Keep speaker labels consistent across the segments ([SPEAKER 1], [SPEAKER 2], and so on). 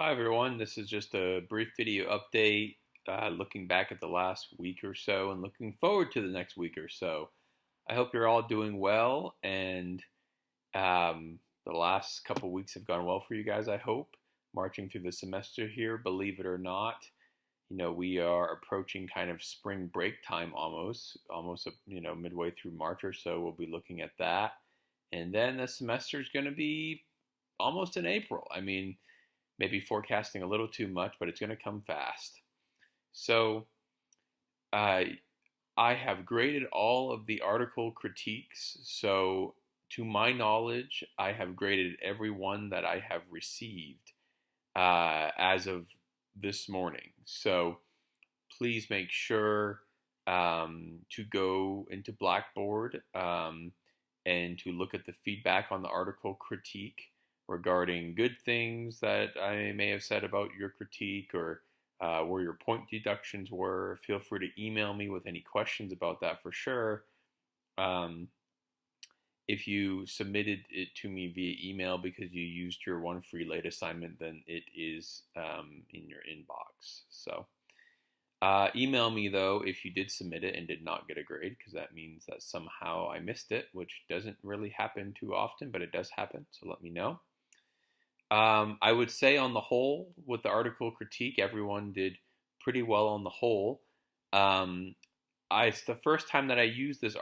[SPEAKER 1] Hi everyone, this is just a brief video update looking back at the last week or so and looking forward to the next week or so. I hope you're all doing well and the last couple weeks have gone well for you guys, I hope. Marching through the semester here, believe it or not, we are approaching kind of spring break time almost midway through March or so. We'll be looking at that. And then the semester is going to be almost in April. I mean, maybe forecasting a little too much, but it's going to come fast. So uh, I have graded all of the article critiques. So to my knowledge, I have graded every one that I have received as of this morning. So please make sure to go into Blackboard and to look at the feedback on the article critique regarding good things that I may have said about your critique or where your point deductions were. Feel free to email me with any questions about that for sure. If you submitted it to me via email because you used your one free late assignment, then it is in your inbox. So email me though if you did submit it and did not get a grade, because that means that somehow I missed it, which doesn't really happen too often, but it does happen. So let me know. I would say on the whole, with the article critique, everyone did pretty well on the whole. It's the first time that I used this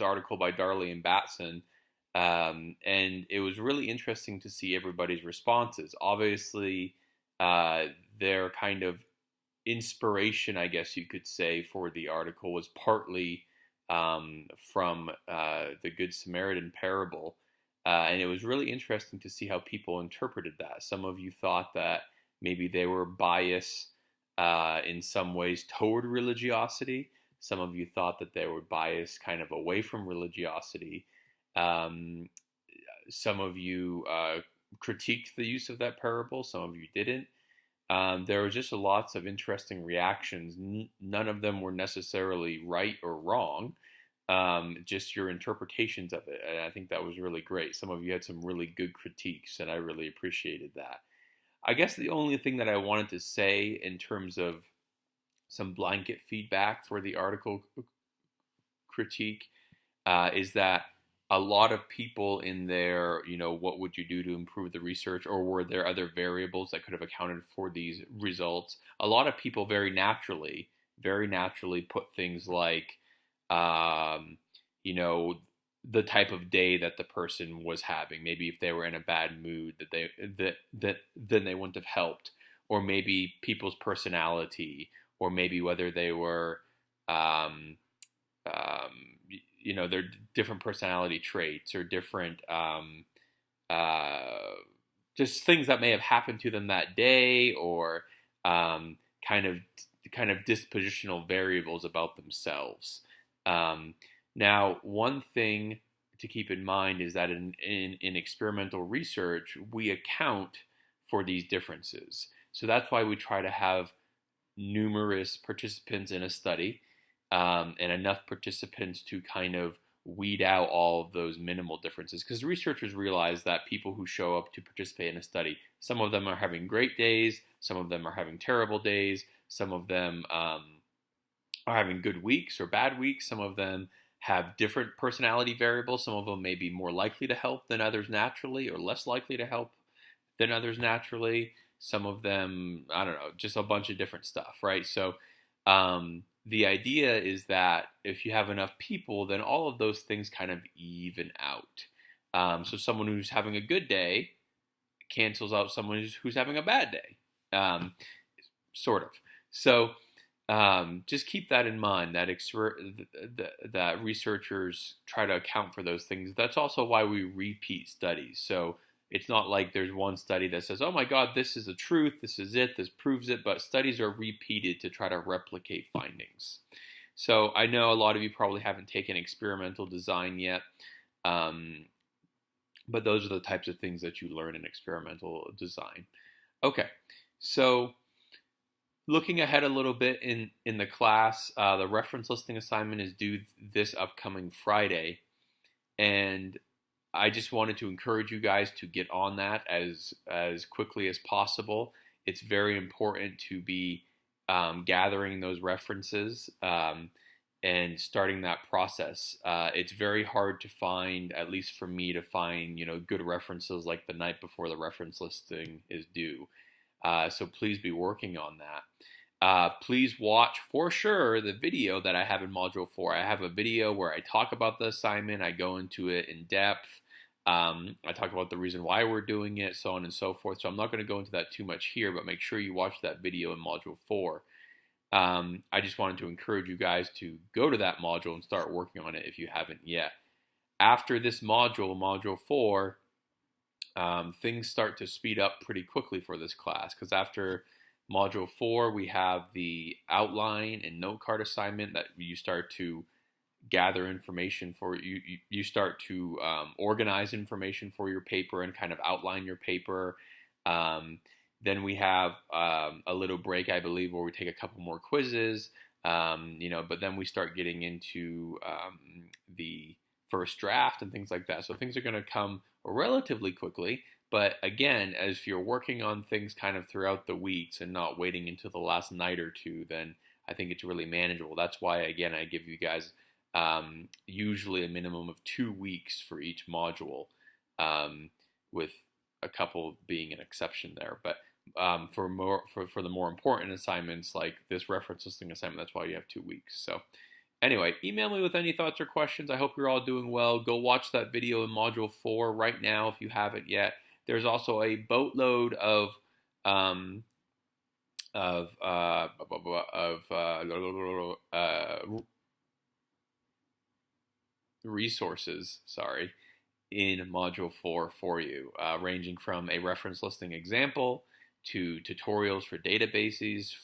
[SPEAKER 1] article by Darley and Batson, and it was really interesting to see everybody's responses. Obviously, their kind of inspiration, I guess you could say, for the article was partly from the Good Samaritan parable. And it was really interesting to see how people interpreted that. Some of you thought that maybe they were biased in some ways toward religiosity. Some of you thought that they were biased kind of away from religiosity. Some of you critiqued the use of that parable. Some of you didn't. There was just lots of interesting reactions. None of them were necessarily right or wrong. Just your interpretations of it. And I think that was really great. Some of you had some really good critiques, and I really appreciated that. I guess the only thing that I wanted to say in terms of some blanket feedback for the article critique is that a lot of people in there, what would you do to improve the research, or were there other variables that could have accounted for these results? A lot of people very naturally put things like, the type of day that the person was having. Maybe if they were in a bad mood, that then they wouldn't have helped, or maybe people's personality, or maybe whether they were, their different personality traits or different, just things that may have happened to them that day, or kind of dispositional variables about themselves. Now, one thing to keep in mind is that in experimental research, we account for these differences. So that's why we try to have numerous participants in a study, and enough participants to kind of weed out all of those minimal differences. Because researchers realize that people who show up to participate in a study, some of them are having great days, some of them are having terrible days, some of them are having good weeks or bad weeks, some of them have different personality variables. Some of them may be more likely to help than others naturally, or less likely to help than others naturally. Some of them, I don't know, just a bunch of different stuff, right? So the idea is that if you have enough people, then all of those things kind of even out. So someone who's having a good day cancels out someone who's having a bad day, sort of. So just keep that in mind, that that researchers try to account for those things. That's also why we repeat studies. So it's not like there's one study that says, oh my God, this is the truth, this is it, this proves it, but studies are repeated to try to replicate findings. So I know a lot of you probably haven't taken experimental design yet, but those are the types of things that you learn in experimental design. Okay, so looking ahead a little bit in the class, the reference listing assignment is due this upcoming Friday, and I just wanted to encourage you guys to get on that as quickly as possible. It's very important to be gathering those references and starting that process. It's very hard to find, at least for me, to find good references like the night before the reference listing is due. So please be working on that. Please watch for sure the video that I have in Module 4. I have a video where I talk about the assignment. I go into it in depth. I talk about the reason why we're doing it, so on and so forth. So I'm not going to go into that too much here, but make sure you watch that video in Module 4. I just wanted to encourage you guys to go to that module and start working on it if you haven't yet. After this module, Module 4, things start to speed up pretty quickly for this class, because after Module 4, we have the outline and note card assignment that you start to gather information for. You start to organize information for your paper and kind of outline your paper. Then we have a little break, I believe, where we take a couple more quizzes, but then we start getting into the first draft and things like that. So things are going to come relatively quickly. But again, as you're working on things kind of throughout the weeks and not waiting until the last night or two, then I think it's really manageable. That's why, again, I give you guys usually a minimum of 2 weeks for each module, with a couple being an exception there. But for the more important assignments like this reference listing assignment, that's why you have 2 weeks. So anyway, email me with any thoughts or questions. I hope you're all doing well. Go watch that video in Module 4 right now if you haven't yet. There's also a boatload of resources, in Module 4 for you, ranging from a reference listing example to tutorials for databases,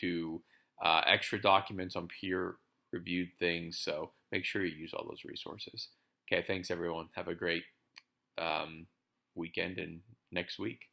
[SPEAKER 1] to extra documents on peer-reviewed things. So make sure you use all those resources. Okay, thanks everyone. Have a great weekend and next week.